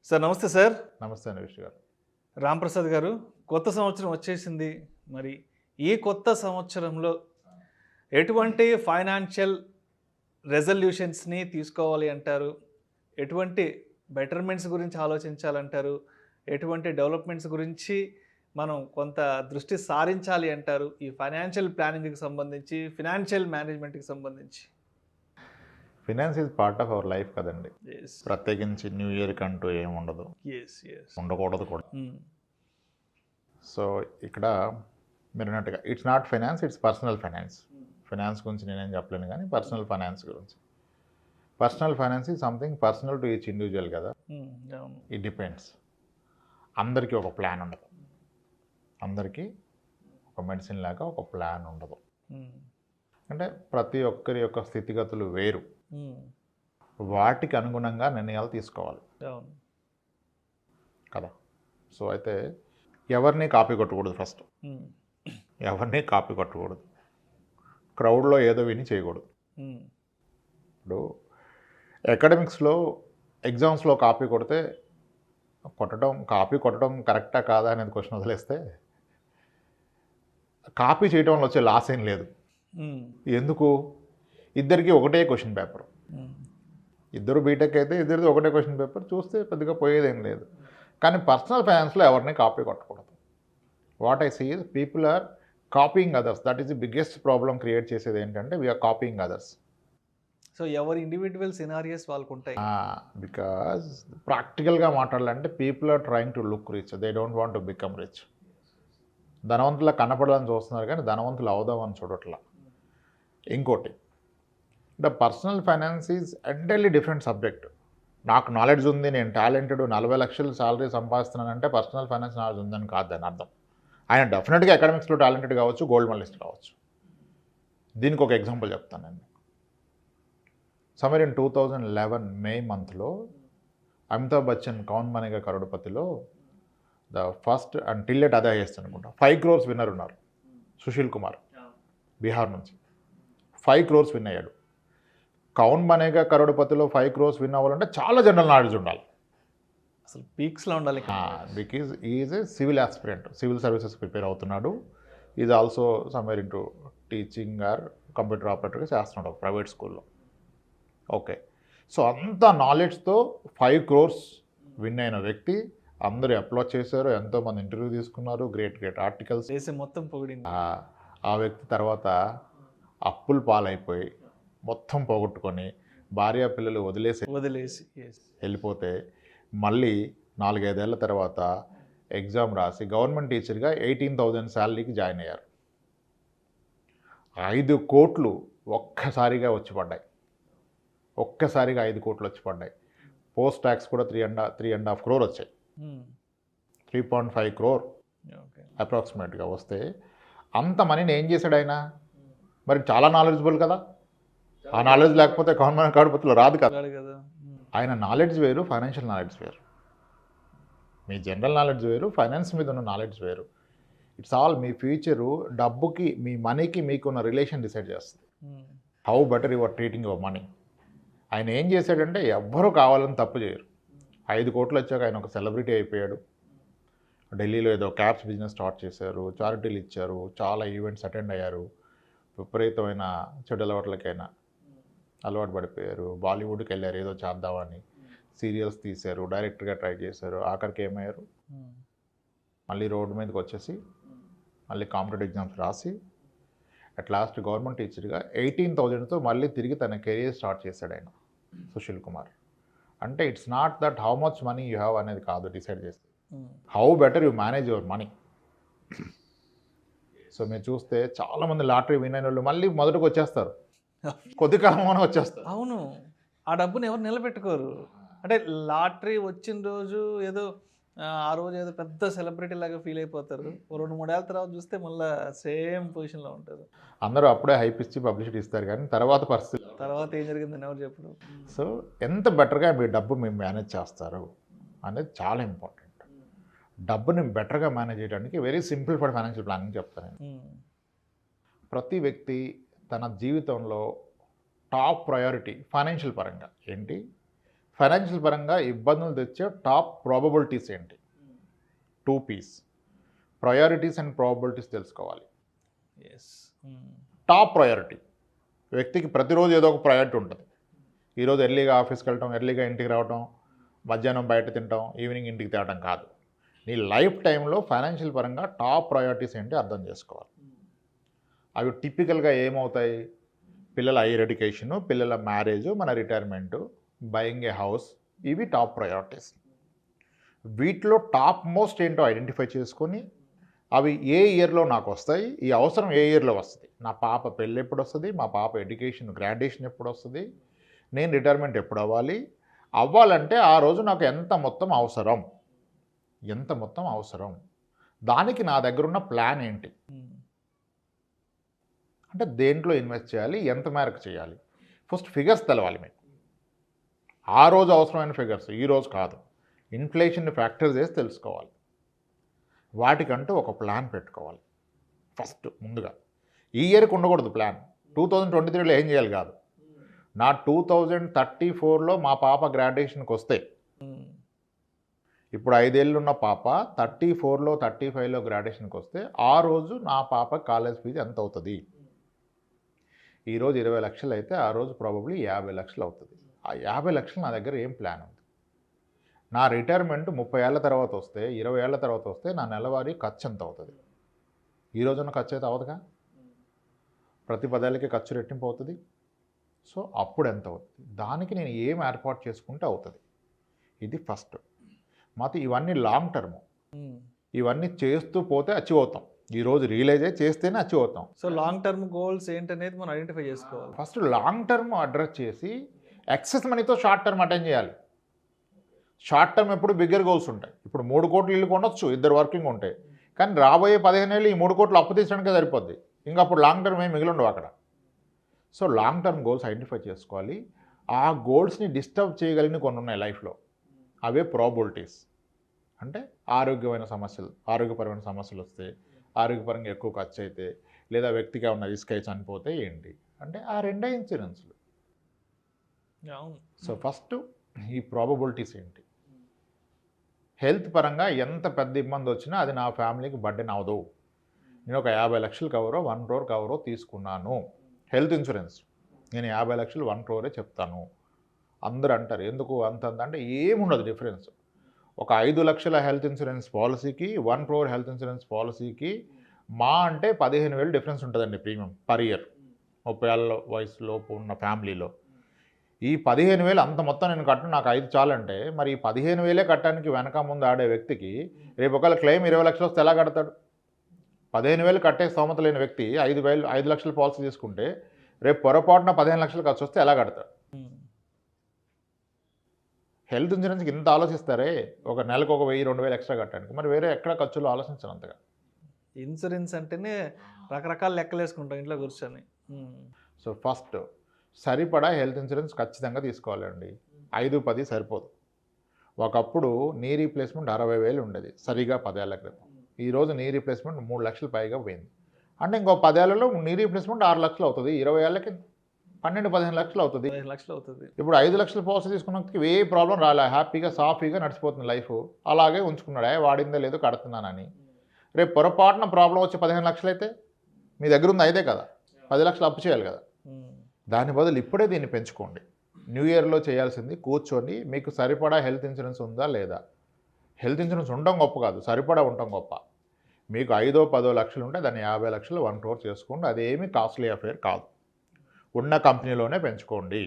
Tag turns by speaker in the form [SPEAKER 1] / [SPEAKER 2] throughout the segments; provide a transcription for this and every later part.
[SPEAKER 1] Sir నమస్తే sir.
[SPEAKER 2] నమస్తే అనవిష్ గారు.
[SPEAKER 1] రాంప్రసాద్ గారు, కొత్త సంవత్సరం వచ్చేసింది. మరి ఈ కొత్త సంవత్సరంలో ఎటువంటి ఫైనాన్షియల్ రెజల్యూషన్స్ని తీసుకోవాలి అంటారు? ఎటువంటి బెటర్మెంట్స్ గురించి ఆలోచించాలంటారు? ఎటువంటి డెవలప్మెంట్స్ గురించి మనం కొంత దృష్టి సారించాలి అంటారు? ఈ ఫైనాన్షియల్ ప్లానింగ్కి సంబంధించి, ఫినాన్షియల్ మేనేజ్మెంట్కి సంబంధించి.
[SPEAKER 2] Finance is part of our life కదండి.
[SPEAKER 1] ఎస్
[SPEAKER 2] ప్రత్యేకించి న్యూ ఇయర్కి అంటూ ఏమి ఉండదు,
[SPEAKER 1] ఎస్ ఎస్
[SPEAKER 2] ఉండకూడదు కూడా. సో ఇక్కడ మీరు అన్నట్టుగా it's not finance, it's personal finance. Finance గురించి నేనేం చెప్పలేను, కానీ పర్సనల్ ఫైనాన్స్ గురించి. Personal finance is something personal to each individual కదా. It depends. అందరికీ ఒక ప్లాన్ ఉండదు, అందరికీ ఒక మెడిసిన్ లాగా ఒక ప్లాన్ ఉండదు. అంటే ప్రతి ఒక్కరి యొక్క స్థితిగతులు వేరు, వాటికి అనుగుణంగా నిర్ణయాలు తీసుకోవాలి కదా. సో అయితే ఎవరిని కాపీ కొట్టకూడదు. ఫస్ట్ ఎవరిని కాపీ కొట్టకూడదు, క్రౌడ్లో ఏదో విని చేయకూడదు. ఇప్పుడు అకాడమిక్స్లో ఎగ్జామ్స్లో కాపీ కొట్టడం కరెక్టా కాదా అనేది క్వశ్చన్ వదిలేస్తే, కాపీ చేయడం వల్ల వచ్చే లాస్ ఏం లేదు. ఎందుకు? ఇద్దరికి ఒకటే క్వశ్చన్ పేపర్, ఇద్దరు బీటెక్ అయితే ఇద్దరిది ఒకటే క్వశ్చన్ పేపర్, చూస్తే పెద్దగా పోయేదేం లేదు. కానీ పర్సనల్ ఫైనాన్స్లో ఎవరిని కాపీ కొట్టకూడదు. What I see is people are copying others. That is the biggest problem create చేసేది ఏంటంటే వీఆర్ కాపీయింగ్ అదర్స్.
[SPEAKER 1] సో ఎవరి ఇండివిజువల్ సినారియోస్ వాళ్ళకు ఉంటాయి.
[SPEAKER 2] బికాజ్ ప్రాక్టికల్గా మాట్లాడాలంటే people are trying to look rich, they don't want to become rich. ధనవంతులా కనపడాలని చూస్తున్నారు కానీ ధనవంతులు అవుదామని చూడట్లా. ఇంకోటి, the personal finance is entirely different subject. నాకు నాలెడ్జ్ ఉంది, నేను టాలెంటెడ్, 40 లక్షలు సాలరీ సంపాదిస్తున్నానంటే పర్సనల్ ఫైనాన్స్ నాలెడ్జ్ ఉందని కాదు దాని అర్థం. ఆయన డెఫినెట్గా అకాడమిక్స్లో టాలెంటెడ్ కావచ్చు, గోల్డ్ మెడలిస్ట్ కావచ్చు. దీనికి ఒక ఎగ్జాంపుల్ చెప్తాను నేను. సమ్మర్ ఇన్ 2011 మే మంత్లో అమితాబ్ బచ్చన్ కౌన్ బనేగా కరోడ్పతిలో ద ఫస్ట్ అండ్ టిల్లెట్ అదే చేస్తాను అనుకుంటా 5 crores విన్నర్ ఉన్నారు. సుశీల్ కుమార్ బీహార్ నుంచి 5 crores విన్ అయ్యాడు. కౌన్ బనేగా కరోడ్పతిలో 5 crores విన్ అవ్వాలంటే చాలా జనరల్ నాలెడ్జ్ ఉండాలి,
[SPEAKER 1] అసలు పీక్స్లో ఉండాలి.
[SPEAKER 2] Because is a civil aspirant, civil services prepare అవుతున్నాడు. Is also somewhere in to teaching or computer ఆపరేటర్గా చేస్తున్నాడు ప్రైవేట్ స్కూల్లో. ఓకే, సో అంత నాలెడ్జ్తో 5 crores విన్ అయిన వ్యక్తి, అందరూ అప్లోడ్ చేశారు, ఎంతోమంది ఇంటర్వ్యూ తీసుకున్నారు, గ్రేట్ ఆర్టికల్స్
[SPEAKER 1] దేశం మొత్తం పొగిడింది.
[SPEAKER 2] ఆ వ్యక్తి తర్వాత అప్పులు పాలైపోయి మొత్తం పోగొట్టుకొని భార్య పిల్లలు వదిలేసి వెళ్ళిపోతే, మళ్ళీ 4-5 ఏళ్ల తర్వాత ఎగ్జామ్ రాసి గవర్నమెంట్ టీచర్గా 18,000 శాలరీకి జాయిన్ అయ్యారు. 5 కోట్లు ఒక్కసారిగా వచ్చి పడ్డాయి. 5 కోట్లు వచ్చి పడ్డాయి. పోస్ట్ ట్యాక్స్ కూడా 3.5 crore వచ్చాయి. 3.5 crore అప్రాక్సిమేట్గా వస్తే, అంత మనీని ఏం చేశాడు ఆయన? మరి చాలా నాలెడ్జబుల్ కదా, ఆ నాలెడ్జ్ లేకపోతే గవర్నమెంట్ కరోడ్పతిలో రాదు కదా. ఆయన నాలెడ్జ్ వేరు, ఫైనాన్షియల్ నాలెడ్జ్ వేరు. మీ జనరల్ నాలెడ్జ్ వేరు, ఫైనాన్స్ మీద ఉన్న నాలెడ్జ్ వేరు. ఇట్స్ ఆల్ మీ ఫ్యూచరు, డబ్బుకి, మీ మనీకి మీకున్న రిలేషన్ డిసైడ్ చేస్తుంది. How better your treating your money. ఆయన ఏం చేశాడంటే, ఎవ్వరూ కావాలని తప్పు చేయరు. 5 కోట్లు వచ్చాక ఆయన ఒక సెలబ్రిటీ అయిపోయాడు. ఢిల్లీలో ఏదో క్యాబ్స్ బిజినెస్ స్టార్ట్ చేశారు, చారిటీలు ఇచ్చారు, చాలా ఈవెంట్స్ అటెండ్ అయ్యారు. విపరీతమైన చెడు అలవాట్లకైనా అలవాటు పడిపోయారు. బాలీవుడ్కి వెళ్ళారు ఏదో చేద్దామని, సీరియల్స్ తీశారు, డైరెక్టర్గా ట్రై చేశారు. ఆఖరికి ఏమయ్యారు? మళ్ళీ రోడ్డు మీదకి వచ్చేసి మళ్ళీ కాంపిటేటివ్ ఎగ్జామ్స్ రాసి అట్ లాస్ట్ గవర్నమెంట్ టీచర్గా 18,000తో మళ్ళీ తిరిగి తన కెరీర్ స్టార్ట్ చేశాడు ఆయన, సుశీల్ కుమార్. అంటే it's not that how much money you have అనేది కాదు డిసైడ్ చేస్తే, how better you manage your money. So మీరు చూస్తే చాలామంది లాటరీ విన్ అయిన వాళ్ళు మళ్ళీ మొదటికి వచ్చేస్తారు, కొద్ది కాలంలోనే వచ్చేస్తారు.
[SPEAKER 1] అవును, ఆ డబ్బుని ఎవరు నిలబెట్టుకోరు. అంటే లాటరీ వచ్చిన రోజు ఏదో ఆ రోజు ఏదో పెద్ద సెలబ్రిటీ లాగా ఫీల్ అయిపోతారు. 2-3 ఏళ్ళ తర్వాత చూస్తే మళ్ళీ సేమ్ పొజిషన్లో ఉంటారు.
[SPEAKER 2] అందరూ అప్పుడే హైప్ ఇచ్చి పబ్లిసిటీ ఇస్తారు, కానీ తర్వాత పరిస్థితి,
[SPEAKER 1] తర్వాత ఏం జరిగిందని ఎవరు చెప్పరు.
[SPEAKER 2] సో ఎంత బెటర్గా మీ డబ్బు మీరు మేనేజ్ చేస్తారు అనేది చాలా ఇంపార్టెంట్. డబ్బుని బెటర్గా మేనేజ్ చేయడానికి very simple for financial planning చెప్తాను నేను. ప్రతి వ్యక్తి తన జీవితంలో టాప్ ప్రయారిటీ ఫైనాన్షియల్ పరంగా ఏంటి? ఫైనాన్షియల్ పరంగా ఇబ్బందులు తెచ్చే టాప్ ప్రాబబిలిటీస్ ఏంటి? 2 P's. ప్రయారిటీస్ అండ్ ప్రాబబిలిటీస్ తెలుసుకోవాలి.
[SPEAKER 1] ఎస్.
[SPEAKER 2] టాప్ ప్రయారిటీ వ్యక్తికి ప్రతిరోజు ఏదో ఒక ప్రయారిటీ ఉంటుంది. ఈరోజు ఎర్లీగా ఆఫీస్కి వెళ్ళటం, ఎర్లీగా ఇంటికి రావటం, మధ్యాహ్నం బయట తినటం, ఈవినింగ్ ఇంటికి తేవడం కాదు. నీ లైఫ్ టైంలో ఫైనాన్షియల్ పరంగా టాప్ ప్రయారిటీస్ ఏంటి అర్థం చేసుకోవాలి. అవి టిపికల్గా ఏమవుతాయి? పిల్లల హైయర్ ఎడ్యుకేషను, పిల్లల మ్యారేజు, మన రిటైర్మెంటు, బయింగ్ ఏ హౌస్, ఇవి టాప్ ప్రయారిటీస్. వీటిలో టాప్ మోస్ట్ ఏంటో ఐడెంటిఫై చేసుకొని అవి ఏ ఇయర్లో నాకు వస్తాయి, ఈ అవసరం ఏ ఇయర్లో వస్తుంది, నా పాప పెళ్ళి ఎప్పుడు వస్తుంది, మా పాప ఎడ్యుకేషన్ గ్రాడ్యుయేషన్ ఎప్పుడు వస్తుంది, నేను రిటైర్మెంట్ ఎప్పుడు అవ్వాలంటే ఆ రోజు నాకు ఎంత మొత్తం అవసరం, దానికి నా దగ్గర ఉన్న ప్లాన్ ఏంటి, అంటే దేంట్లో ఇన్వెస్ట్ చేయాలి, ఎంత మేరకు చేయాలి, ఫస్ట్ ఫిగర్స్ తెలవాలి మీకు. ఆ రోజు అవసరమైన ఫిగర్స్, ఈ రోజు కాదు, ఇన్ఫ్లేషన్ ఫ్యాక్టర్ చేసి తెలుసుకోవాలి. వాటికంటూ ఒక ప్లాన్ పెట్టుకోవాలి. ఫస్ట్ ముందుగా ఈ ఇయర్కి ఉండకూడదు ప్లాన్. 2023లో ఏం చేయాలి కాదు, నా 2034లో మా పాప గ్రాడ్యుయేషన్కి వస్తే, ఇప్పుడు 5 ఏళ్ళు ఉన్న పాప 34లో 35లో గ్రాడ్యుయేషన్కి వస్తే ఆ రోజు నా పాప కాలేజ్ ఫీజు ఎంత అవుతుంది? ఈరోజు 20 లక్షలు అయితే ఆ రోజు ప్రాబబ్లీ 50 లక్షలు అవుతుంది. ఆ 50 లక్షలు నా దగ్గర ఏం ప్లాన్ ఉంది? నా రిటైర్మెంట్ 30 ఏళ్ళ తర్వాత వస్తే, 20 ఏళ్ళ తర్వాత వస్తే నా నెలవారీ ఖర్చు ఎంత అవుతుంది? ఈ రోజున్న ఖర్చు అయితే అవదుగా, ప్రతి 10 ఏళ్ళకి ఖర్చు రెట్టింపు అవుతుంది. సో అప్పుడు ఎంత అవుతుంది? దానికి నేను ఏం ఏర్పాటు చేసుకుంటే అవుతుంది. ఇది ఫస్ట్. మాతో ఇవన్నీ లాంగ్ టర్మ్, ఇవన్నీ చేస్తూ పోతే అచీవ్ అవుతాం. ఈరోజు రియలైజ్ చేస్తేనే అచీవ్ అవుతాం.
[SPEAKER 1] సో లాంగ్ టర్మ్ గోల్స్ ఏంటనేది మనం ఐడెంటిఫై చేసుకోవాలి.
[SPEAKER 2] ఫస్ట్ లాంగ్ టర్మ్ అడ్రస్ చేసి ఎక్సెస్ మనీతో షార్ట్ టర్మ్ అటెండ్ చేయాలి. షార్ట్ టర్మ్ ఎప్పుడు బిగ్గర్ గోల్స్ ఉంటాయి. ఇప్పుడు 3 కోట్లు ఇల్లు కొనొచ్చు, ఇద్దరు వర్కింగ్ ఉంటాయి, కానీ రాబోయే 15 ఏళ్ళు ఈ 3 కోట్లు అప్పు తీసడానికే సరిపోద్ది. ఇంకా అప్పుడు లాంగ్ టర్మ్ ఏమి మిగిలి ఉండవు అక్కడ. So long term goals identify చేసుకోవాలి. ఆ గోల్స్ని డిస్టర్బ్ చేయగలిగిన కొన్ని ఉన్నాయి లైఫ్లో, అవే ప్రాబబిలిటీస్. అంటే ఆరోగ్యపరమైన సమస్యలు వస్తే, ఆరోగ్యపరంగా ఎక్కువ ఖర్చు అయితే, లేదా వ్యక్తిగా ఉన్న రిస్క్ అయి చనిపోతే ఏంటి అంటే ఆ 2 ఇన్సూరెన్స్లు. సో ఫస్ట్ ఈ ప్రాబబిలిటీస్ ఏంటి? హెల్త్ పరంగా ఎంత పెద్ద ఇబ్బంది వచ్చినా అది నా ఫ్యామిలీకి బర్డెన్ అవ్వదు. నేను ఒక 50 లక్షలు కవరో 1 crore కవరో తీసుకున్నాను హెల్త్ ఇన్సూరెన్స్, నేను 50 లక్షలు 1 crore చెప్తాను. అందరూ అంటారు ఎందుకు అంత అంటే ఏముండదు డిఫరెన్స్. ఒక 5 లక్షల హెల్త్ ఇన్సూరెన్స్ పాలసీకి 1 crore హెల్త్ ఇన్సూరెన్స్ పాలసీకి మా అంటే 15,000 డిఫరెన్స్ ఉంటుందండి ప్రీమియం పర్ ఇయర్. 30 ఏళ్ళ వయసులోపు ఉన్న ఫ్యామిలీలో ఈ 15,000 అంత మొత్తం నేను కట్టను, నాకు 5 చాలంటే మరి ఈ 15,000 కట్టడానికి వెనక ముందు ఆడే వ్యక్తికి రేపు ఒకవేళ క్లెయిమ్ 20 లక్షలు వస్తే ఎలా కడతాడు? 15,000 కట్టే స్తోమత లేని వ్యక్తి 5 లక్షల పాలసీ తీసుకుంటే రేపు పొరపాటున 15 లక్షలు ఖర్చు వస్తే ఎలా కడతాడు? హెల్త్ ఇన్సూరెన్స్కి ఇంత ఆలోచిస్తారే, ఒక నెలకు ఒక 1,000-2,000 ఎక్స్ట్రా కట్టడానికి, మరి వేరే ఎక్కడ ఖర్చులు ఆలోచించను అంతగా.
[SPEAKER 1] ఇన్సూరెన్స్ అంటేనే రకరకాల లెక్కలు వేసుకుంటాం ఇంట్లో కూర్చొని.
[SPEAKER 2] సో ఫస్ట్ సరిపడా హెల్త్ ఇన్సూరెన్స్ ఖచ్చితంగా తీసుకోవాలండి. 5-10 సరిపోదు. ఒకప్పుడు నీ రీప్లేస్మెంట్ 60,000 ఉండేది సరిగా 10 ఏళ్ల క్రితం. ఈరోజు నీ రీప్లేస్మెంట్ 3 లక్షలు పైగా పోయింది. అంటే ఇంకో 10 ఏళ్లలో నీ రీప్లేస్మెంట్ 6 లక్షలు అవుతుంది, 20 ఏళ్ళకి 12-15 లక్షలు అవుతుంది.
[SPEAKER 1] 15 లక్షలు అవుతుంది.
[SPEAKER 2] ఇప్పుడు 5 లక్షల పాలసీ తీసుకున్నకి ఏ ప్రాబ్లం రాలే, హ్యాపీగా సాఫీగా నడిచిపోతుంది లైఫ్. అలాగే ఉంచుకున్నాడే, వాడిందే లేదు కడుతున్నానని. రేపు పొరపాటున ప్రాబ్లం వచ్చి 15 లక్షలు అయితే మీ దగ్గర ఉంది 5 కదా, 10 లక్షలు అప్పు చేయాలి కదా. దాని బదులు ఇప్పుడే దీన్ని పెంచుకోండి. న్యూ ఇయర్లో చేయాల్సింది కూర్చొని మీకు సరిపడా హెల్త్ ఇన్సూరెన్స్ ఉందా లేదా. హెల్త్ ఇన్సూరెన్స్ ఉండడం గొప్ప కాదు, సరిపడా ఉండడం గొప్ప. మీకు 5-10 లక్షలు ఉంటే దాన్ని 50 లక్షలు 1 crore చేసుకోండి. అదేమీ కాస్ట్లీ అఫేర్ కాదు. ఉన్న కంపెనీలోనే పెంచుకోండి.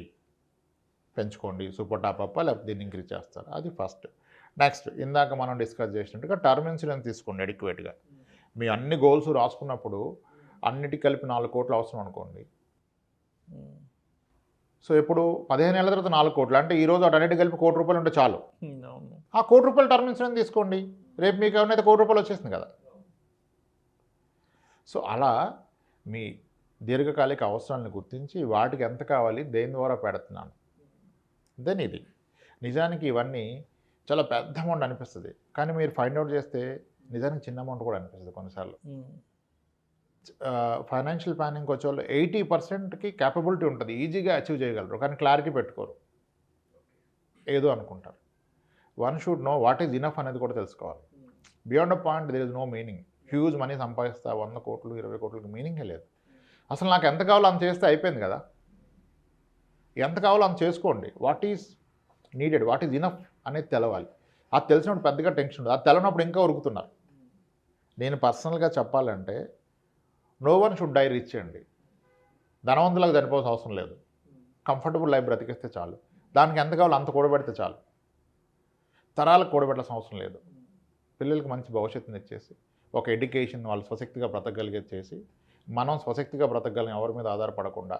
[SPEAKER 2] సూపర్ టాప్ అప్ప లేకపోతే దీన్ని ఇంక్రీజ్ చేస్తారు. అది ఫస్ట్. నెక్స్ట్ ఇందాక మనం డిస్కస్ చేసినట్టుగా టర్మ్ ఇన్సూరెన్స్ తీసుకోండి అడిక్వేట్గా. మీ అన్ని గోల్స్ రాసుకున్నప్పుడు అన్నిటికి కలిపి 4 కోట్లు అవసరం అనుకోండి. సో ఇప్పుడు 15 ఏళ్ళ తర్వాత 4 కోట్లు అంటే ఈరోజు అన్నిటికి కలిపి 1 కోటి రూపాయలు ఉంటే చాలు. ఆ 1 కోటి రూపాయలు టర్మ్ ఇన్సూరెన్స్ తీసుకోండి. రేపు మీకు ఏమైనా 1 కోటి రూపాయలు వచ్చేసింది కదా. సో అలా మీ దీర్ఘకాలిక అవసరాలను గుర్తించి వాటికి ఎంత కావాలి, దేని ద్వారా పెడుతున్నాను, దెన్ ఇది. నిజానికి ఇవన్నీ చాలా పెద్ద అమౌంట్ అనిపిస్తుంది, కానీ మీరు ఫైండ్ అవుట్ చేస్తే నిజానికి చిన్న అమౌంట్ కూడా అనిపిస్తుంది కొన్నిసార్లు. ఫైనాన్షియల్ ప్లానింగ్కి వచ్చే వాళ్ళు 80%కి క్యాపబిలిటీ ఉంటుంది, ఈజీగా అచీవ్ చేయగలరు, కానీ క్లారిటీ పెట్టుకోరు. ఏదో అనుకుంటారు. One should know what is enough అనేది కూడా తెలుసుకోవాలి. Beyond a point there is no meaning. Huge money సంపాదిస్తా 100 కోట్లు 20 కోట్లకి మీనింగే లేదు. అసలు నాకు ఎంత కావాలో అంత చేస్తే అయిపోయింది కదా. ఎంత కావాలో అంత చేసుకోండి. What is needed, what is enough అనేది తెలవాలి. అది తెలిసినప్పుడు పెద్దగా టెన్షన్ ఉండదు. అది తెలవనప్పుడు ఇంకా ఉరుకుతున్నారు. నేను పర్సనల్గా చెప్పాలంటే no one should die rich అండి. ధనవంతులకు చనిపోవాల్సిన అవసరం లేదు. కంఫర్టబుల్ లైఫ్ బ్రతికిస్తే చాలు. దానికి ఎంత కావాలో అంత కూడబెడితే చాలు. తరాలకు కూడబెట్టాల్సిన అవసరం లేదు. పిల్లలకి మంచి భవిష్యత్తుని ఇచ్చేసి ఒక ఎడ్యుకేషన్ వాళ్ళు స్వశక్తిగా బ్రతకగలిగేది చేసి మనం స్వశక్తిగా బ్రతకగలం ఎవరి మీద ఆధారపడకుండా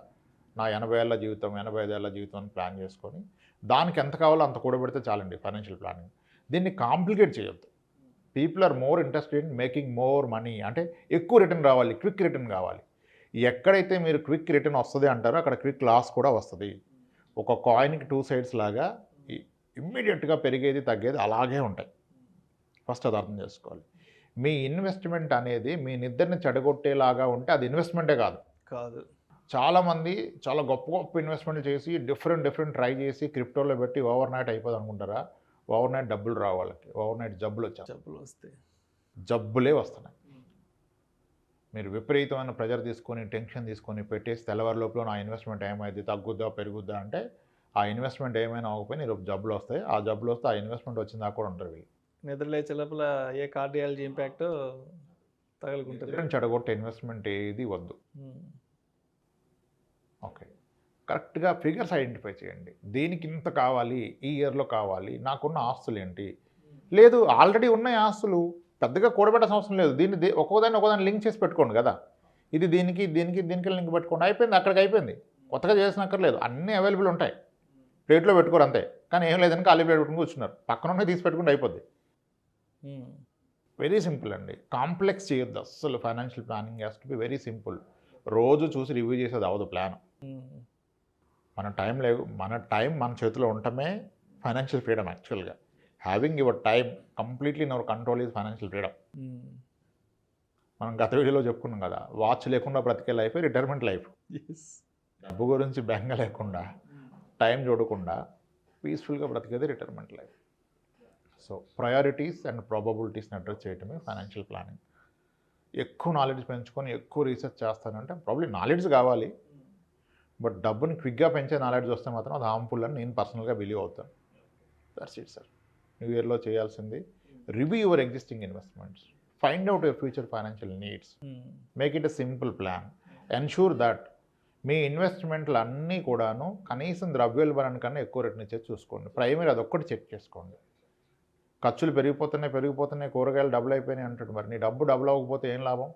[SPEAKER 2] నా 80 ఏళ్ళ జీవితం 85 ఏళ్ళ జీవితం అని ప్లాన్ చేసుకొని దానికి ఎంత కావాలో అంత కూడబెడితే చాలండి ఫైనాన్షియల్ ప్లానింగ్. దీన్ని కాంప్లికేట్ చేయొద్దు. People are more interested in making more money. అంటే ఎక్కువ రిటర్న్ రావాలి, క్విక్ రిటర్న్ కావాలి. ఎక్కడైతే మీరు క్విక్ రిటర్న్ వస్తుంది అంటారో అక్కడ క్విక్ లాస్ కూడా వస్తుంది. ఒక కాయిన్కి 2 సైడ్స్ లాగా ఇమ్మీడియట్గా పెరిగేది తగ్గేది అలాగే ఉంటాయి. ఫస్ట్ అది అర్థం చేసుకోవాలి. మీ ఇన్వెస్ట్మెంట్ అనేది మీ నిద్రని చెడగొట్టేలాగా ఉంటే అది ఇన్వెస్ట్మెంటే కాదు. చాలామంది చాలా గొప్ప గొప్ప ఇన్వెస్ట్మెంట్లు చేసి డిఫరెంట్ ట్రై చేసి క్రిప్టోలో పెట్టి ఓవర్ నైట్ అయిపోదు అనుకుంటారా? ఓవర్ నైట్ డబ్బులు రావు వాళ్ళకి. ఓవర్ నైట్ జబ్బులు వస్తాయి. జబ్బులే వస్తున్నాయి. మీరు విపరీతమైన ప్రెజర్ తీసుకొని టెన్షన్ తీసుకొని పెట్టేసి తెల్లవారి లోపల నా ఇన్వెస్ట్మెంట్ ఏమైంది, తగ్గుద్దా పెరుగుద్దా అంటే ఆ ఇన్వెస్ట్మెంట్ ఏమైనా అవ్వకపోయినా ఈరోజు జబ్బులు వస్తాయి. ఆ జబ్బులు వస్తే ఆ ఇన్వెస్ట్మెంట్ వచ్చిందా కూడా ఉంటారు. వీళ్ళు
[SPEAKER 1] నిద్ర లేచే లోపల ఏ కార్డియాలజీ ఇంపాక్ట్ తగులుకుంటుంది.
[SPEAKER 2] చెడగొట్టే ఇన్వెస్ట్మెంట్ ఏది వద్దు. ఓకే, కరెక్ట్గా ఫిగర్స్ ఐడెంటిఫై చేయండి. దీనికి ఇంత కావాలి, ఈ ఇయర్లో కావాలి, నాకున్న ఆస్తులు ఏంటి. లేదు ఆల్రెడీ ఉన్నాయి ఆస్తులు, పెద్దగా కూడబెట్టాల్సిన అవసరం లేదు. దీన్ని ఒక్కోదాన్ని లింక్ చేసి పెట్టుకోండి కదా. ఇది దీనికి లింక్ పెట్టుకోండి, అయిపోయింది. అక్కడికి అయిపోయింది. కొత్తగా చేసినక్కర్లేదు. అన్నీ అవైలబుల్ ఉంటాయి. ప్లేట్లో పెట్టుకోరు అంతే. కానీ ఏం లేదని ఖాళీ ప్లేట్ పెట్టుకుని కూర్చున్నారు. పక్కన తీసి పెట్టుకుంటే అయిపోద్ది. వెరీ సింపుల్ అండి. కాంప్లెక్స్ చేయొద్దు అస్సలు. Financial planning has to be very simple. రోజు చూసి రివ్యూ చేసేది అవదు ప్లాన్. మన టైం మన చేతిలో ఉండటమే ఫైనాన్షియల్ ఫ్రీడమ్. యాక్చువల్గా having your time completely in our control is financial freedom. మనం గత వీడియోలో చెప్పుకున్నాం కదా, వాచ్ లేకుండా బ్రతికే లైఫ్ రిటైర్మెంట్ లైఫ్. డబ్బు గురించి బెంగ లేకుండా టైం చూడకుండా పీస్ఫుల్గా బ్రతికేది retirement life. So priorities and ప్రాబబిలిటీస్ని అడ్రస్ చేయటమే ఫైనాన్షియల్ ప్లానింగ్. ఎక్కువ నాలెడ్జ్ పెంచుకొని ఎక్కువ రీసెర్చ్ చేస్తానంటే ప్రాబ్లీ నాలెడ్జ్ కావాలి. బట్ డబ్బుని క్విక్గా పెంచే నాలెడ్జ్ వస్తే మాత్రం అది హార్మ్ఫుల్ అని నేను పర్సనల్గా బిలీవ్ అవుతాను. That's it sir. న్యూ ఇయర్లో చేయాల్సింది review your existing investments, find out your future financial needs, make it a simple plan, ensure that మీ ఇన్వెస్ట్మెంట్లు అన్నీ కూడాను కనీసం ద్రవ్యోల్బణం కన్నా ఎక్కువ రిటర్న్ ఇచ్చేది చూసుకోండి. ప్రైమరీ అదొక్కటి చెక్ చేసుకోండి. ఖర్చులు పెరిగిపోతున్నాయి, కూరగాయలు డబుల్ అయిపోయినాయి అంటాడు. మరి నీ డబ్బు డబుల్ అవ్వకపోతే ఏం లాభం?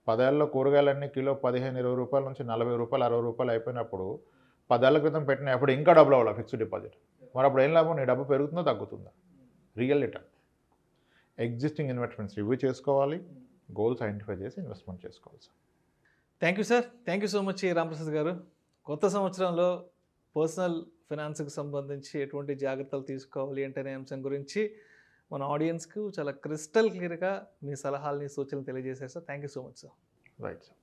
[SPEAKER 2] 10 ఏళ్ళలో కూరగాయలన్నీ కిలో 15-20 రూపాయల నుంచి 40 రూపాయలు 60 రూపాయలు అయిపోయినప్పుడు 10 ఏళ్ల క్రితం పెట్టిన అప్పుడు ఇంకా డబ్బులు అవ్వాలి ఫిక్స్డ్ డిపాజిట్. మరి అప్పుడు ఏం లాభం? నీ డబ్బు పెరుగుతుందా తగ్గుతుందా? Real return. Existing investments review చేసుకోవాలి, గోల్స్ ఐడెంటిఫై చేసి ఇన్వెస్ట్మెంట్ చేసుకోవాలి sir.
[SPEAKER 1] Thank you sir. Thank you so much Ramprasad గారు. కొత్త సంవత్సరంలో పర్సనల్ ఫైనాన్స్కి సంబంధించి ఎటువంటి జాగ్రత్తలు తీసుకోవాలి అంటే అనే అంశం గురించి మన ఆడియన్స్కు చాలా క్రిస్టల్ క్లియర్గా మీ సలహాలని సూచనలు తెలియజేశారు sir. Thank you so much sir.
[SPEAKER 2] Right sir.